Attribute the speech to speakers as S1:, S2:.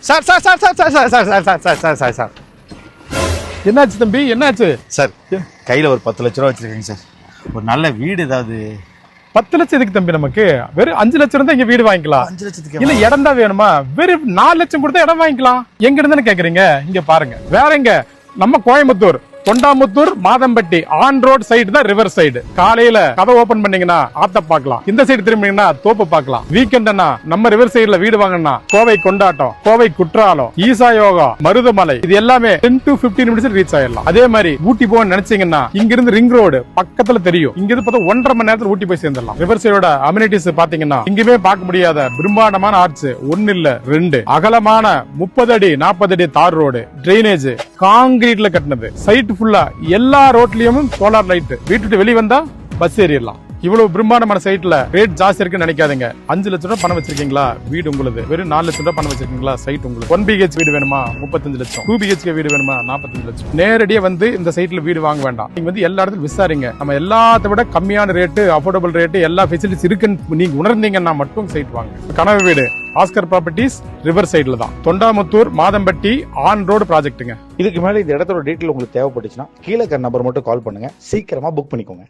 S1: Sir sir sir sir sir sir sir sir sir sir sir sir
S2: என்னாச்சு தம்பி, என்னாச்சு?
S1: Sir கையில் ஒரு 10 லட்ச ரூபா வச்சிருக்கேங்க சார். ஒரு நல்ல வீடு ஏதாவது.
S2: 10 லட்சம் எதுக்கு தம்பி? நமக்கு வெறும் 5 லட்சம் தான் இங்க வீடு வாங்கிக்கலாம்.
S1: 5 லட்சத்துக்கு
S2: இல்ல இடம் தான் வேணுமா? வெறும் 4 லட்சம் கொடுத்தா இடம் வாங்கிக்கலாம். எங்க இருந்துன்னு கேக்குறீங்க? இங்க பாருங்க. வேற எங்க? நம்ம Coimbatore Thondamuthur Madampatti on road side தான், ரிவர் சைடு. காலையில கதை ஓபன் பண்ணீங்கன்னா ஆத்த பாக்கலாம், இந்த சைடு திரும்பினீங்கன்னா தோப்பு பாக்கலாம். வீக்கெண்ட்னா நம்ம ரிவர் சைடுல வீடு வாங்கினா கோவை கொண்டாட்டம், கோவை குற்றாலம், ஈசா யோகா, மருதமலை, இது எல்லாமே 10 to 15 மினிட்ஸ் ரீச் ஆயிடலாம். அதே மாதிரி ஊட்டி போகணும்னு நினைச்சீங்கன்னா இங்க இருந்து ரிங் ரோடு பக்கத்துல தெரியும். இங்க இருந்து பார்த்தா 1.5 மணி நேரத்துல ஊட்டி போய் சேர்ந்துடலாம். ரிவர் சைடோட அம்யூனிட்டிஸ் பாத்தீங்கன்னா இங்கேயுமே பார்க்க முடியாத பிரம்மாண்டமான ஆர்ச், 1 இல்ல 2 அகலமான 30 அடி 40 அடி தார் ரோடு, டிரைனேஜ் காங்கிரீட்ல கட்டினது, சைட் ஃபுல்லா எல்லா ரோட்லயும் சோலார் லைட். வீட்டுக்கு வெளியே வந்தா பஸ் ஏறிடலாம். இவ்வளவு பிரம்மாண்டமான சைட்ல ரேட் ஜாஸ்தி இருக்குன்னு நினைக்காதீங்க. 5 லட்சம் ரூபாய் பணம் வச்சிருக்கீங்களா, வீடு உங்களுக்கு. வெறும் 4 லட்சம் ரூபாய் பணம் வச்சிருக்கீங்களா, சைட் உங்களுக்கு. 1 BHK வீடு வேணுமா, 35 லட்சம். 2 BHK வீடு வேணுமா, 45 லட்சம். நேரடியா வந்து இந்த சைட்ல வீடு வாங்க வேண்டாம். நீங்க வந்து எல்லா இடத்துல விசாரிங்க. நம்ம எல்லாத்த விட கம்மியான ரேட்டு, அஃபோர்டபுள் ரேட்டு, எல்லா ஃபெசிலிட்டிஸ் இருக்குன்னு நீங்க உணர்ந்தீங்கன்னா மட்டும் சைட் வாங்க. கனவு வீடு ஆஸ்கர் ப்ராப்பர்ட்டிஸ் ரிவர் சைடுல தான், தொண்டாமுத்தூர் மாதம்பட்டி ஆன் ரோடு ப்ராஜெக்ட்டுங்க.
S1: இதுக்கு மேல இந்த இடத்தோட டீட்டெயில் உங்களுக்கு தேவைப்பட்டுச்சுன்னா கீழே நம்பர் மட்டும் கால் பண்ணுங்க, சீக்கிரமா புக் பண்ணிக்கோங்க.